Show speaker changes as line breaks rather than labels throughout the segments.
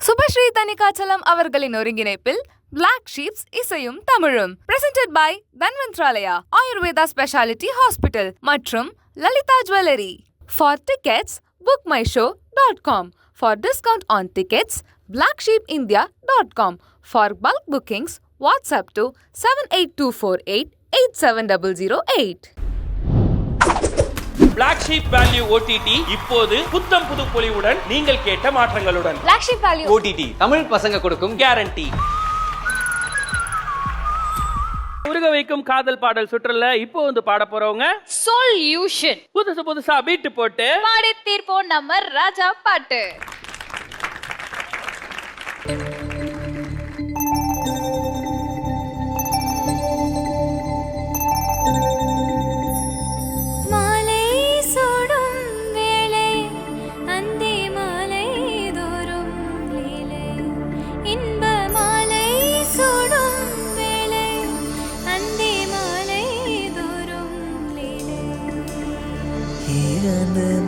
சுபஸ்ரீ தனிகாச்சலம் அவர்களின் ஒருங்கிணைப்பில் black ships இசையும் தமிழும் presented by Dhanvantralaya Ayurveda speciality hospital மற்றும் Lalitha jewellery. For tickets, bookmyshow.com. For discount on tickets, blacksheepindia.com. For bulk bookings, WhatsApp to 78248
Black Sheep Value OTT இப்போது புத்தம் புது பொலிவுடன் நீங்கள் கேட்ட மாற்றங்களுடன்.
Black Sheep Value
OTT Tamil பசங்க கொடுக்கும்
கேரண்டி. உருக வைக்கும் காதல் பாடல் சுற்றல இப்போ வந்து பாட போறவங்க
Solution.
புதுசா பீட் போட்டு
பாடி தீர்ப்போம் நம்ம ராஜா பாட்டு.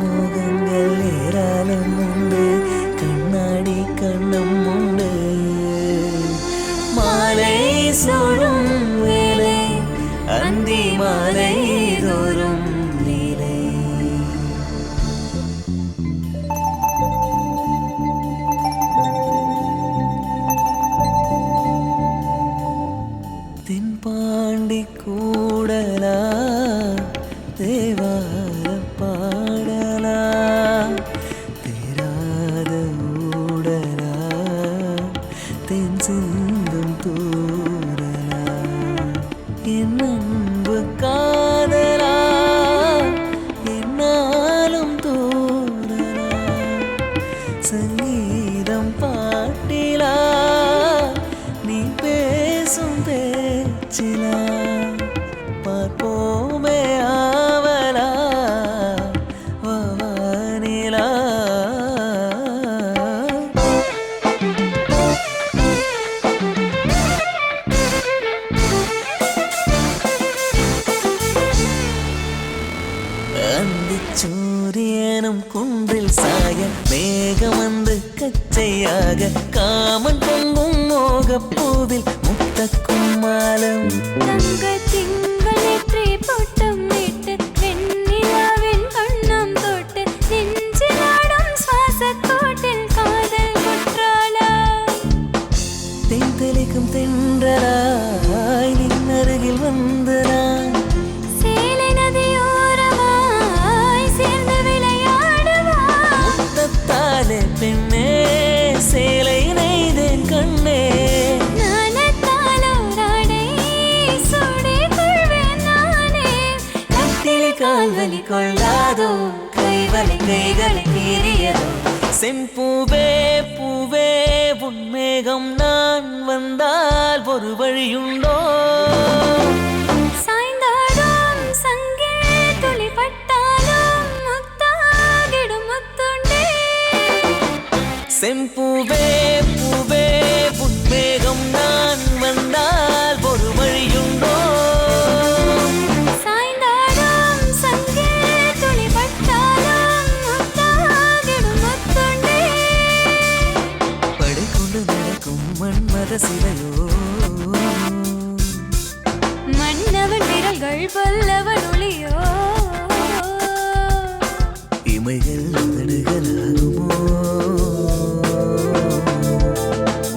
மோகங்கள் ஏராளம் உண்டு, கண்ணாடி கண்ணம் உண்டு. மாலை சூடும் வேலை அந்தி மாலை தோறும் லீலை. தென்பாண்டி கூடலா தேவார பாடலா தேராத ஊடலா தென் சிந்தும் தூரலா என் அன்பு காதலா என்னாலும் தூரலா சங்கீதம் பாட்டிலா நீ பேசும் பேச்சிலா பார்ப்போமே ஆவலா வானிலா. அந்திச்சூரியனும் குன்றில் சாய மேகம் வந்து கச்சையாக காமன் பொங்கும் மோகப்பூவில் முத்தக்கும் மாலம். தென்தெளிக்கும் தென்றலாய் நின் அருகில் வந்து நான்
சேலை நதியோரமாய் சேர்ந்து விளையாடுவா.
முத்தத்தாலே பெண்ணே சேலை நெய்தேன் கண்ணே.
நாணத்தாலோ ராடை சூடிக் கொள்வேன் நானே.
கட்டிலை கால்வலி கொள்ளாதோ கைவலி கைகளை மீறியதோ. செம்பூவே பூவே உன்மேகம் நான் வந்தால் ஒரு வழியுண்டோ.
சாய்ந்தாடும் சங்கே துளிப்பட்டாலும் முத்தாகிடும் முத்துண்டே.
செம்பூவே பூவே உன்மேகம் நான் வந்தால் ஒரு வழியுண்டோ.
சாய்ந்தாடும் சங்கே துளிப்பட்டாலும் முத்தாகிடும் முத்துண்டே.
படைக்கொண்டு நடக்கும் மன்மத சிலையோ.
மன்னவன் விரல்கள் பல்லவன் ஒளியோ.
இமைகள் உதடுகளாகுமோ.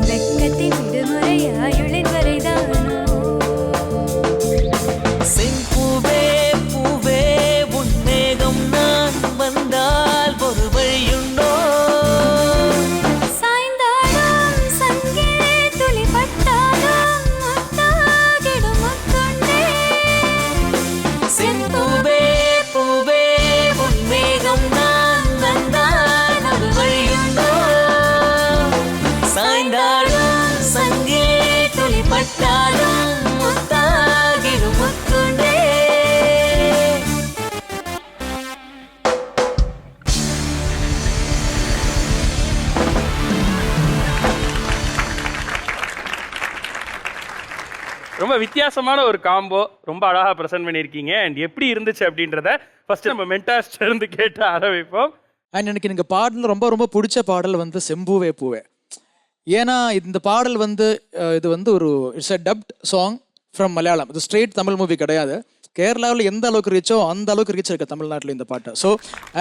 வெட்கத்தின் விடுமுறையாயுளின் வரைதானோ.
செம்பூவே பூவே உன்மேகம் நான் வந்தால் ஒரு வழியுண்டோ.
சாய்ந்தாடும் சங்கே துளிப்பட்டாலும் முத்தாகிடும் முத்துண்டே.
செம்பூவே பூவே உன்மேகம் நான் வந்தால் ஒரு வழியுண்டோ. சாய்ந்தாடும் சங்கே துளிப்பட்டாலும் முத்தாகிடும் முத்துண்டே.
ரொம்ப வித்தியாசமான ஒரு காம்போ, ரொம்ப அழகா பிரசன்ட் பண்ணியிருக்கீங்க. அண்ட் எப்படி இருந்துச்சு அப்படின்றத ஃபர்ஸ்ட் நம்ம மென்டாஸ்ட் இருந்து கேட்டு ஆரம்பிப்போம்.
அண்ட் எனக்கு பாடல ரொம்ப ரொம்ப பிடிச்ச பாடல் வந்து செம்பூவே பூவே.
ஏன்னா இந்த பாடல் வந்து இது வந்து ஒரு it's a dubbed song from Malayalam. இது ஸ்ட்ரெயிட் தமிழ் மூவி கிடையாது. கேரளாவில் எந்த அளவுக்கு ரீச்சோ அந்த அளவுக்கு ரீச் இருக்கு தமிழ்நாட்டில் இந்த பாட்டு. ஸோ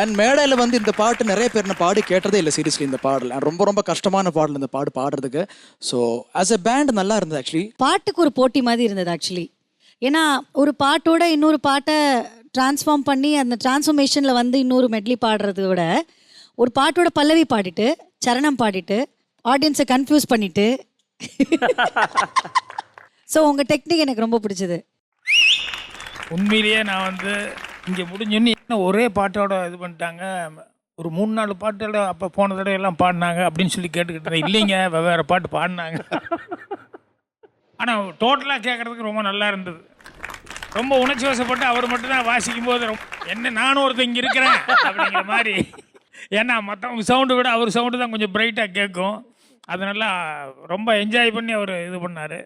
அண்ட் மேடையில் வந்து இந்த பாட்டு நிறைய பேர் நான் பாடி கேட்டதே இல்லை சீரியஸ்லி. இந்த பாடல் ரொம்ப ரொம்ப கஷ்டமான பாடல் இந்த பாட்டு பாடுறதுக்கு. ஸோ ஆஸ் எ பேண்ட் நல்லா இருந்தது ஆக்சுவலி.
பாட்டுக்கு ஒரு போட்டி மாதிரி இருந்தது ஆக்சுவலி. ஏன்னா ஒரு பாட்டோட இன்னொரு பாட்டை டிரான்ஸ்ஃபார்ம் பண்ணி அந்த டிரான்ஸ்ஃபர்மேஷனில் வந்து இன்னொரு மெட்லி பாடுறத விட ஒரு பாட்டோட பல்லவி பாடிட்டு சரணம் பாடிட்டு ஆடியன்ஸை கன்ஃபியூஸ் பண்ணிட்டு ஸோ உங்கள் டெக்னிக் எனக்கு ரொம்ப பிடிச்சது.
உண்மையிலேயே நான் வந்து இங்கே முடிஞ்சோன்னு என்ன ஒரே பாட்டோட இது பண்ணிட்டாங்க. ஒரு 3-4 பாட்டோட அப்போ போன தடவை எல்லாம் பாடினாங்க அப்படின்னு சொல்லி கேட்டுக்கிட்டு இருந்தேன். இல்லைங்க வெவ்வேறு பாட்டு பாடினாங்க. ஆனால் டோட்டலாக கேட்குறதுக்கு ரொம்ப நல்லா இருந்தது. ரொம்ப உணர்ச்சி வசப்பட்டு அவர் மட்டும்தான் வாசிக்கும் போது என்ன நானும் ஒருத்தர் இங்கே இருக்கிறேன் அப்படிங்கிற மாதிரி. ஏன்னா மற்றவங்க சவுண்டு விட அவர் சவுண்டு தான் கொஞ்சம் பிரைட்டாக கேட்கும். அதனால ரொம்ப என்ஜாய் பண்ணி அவர் இது பண்ணார்.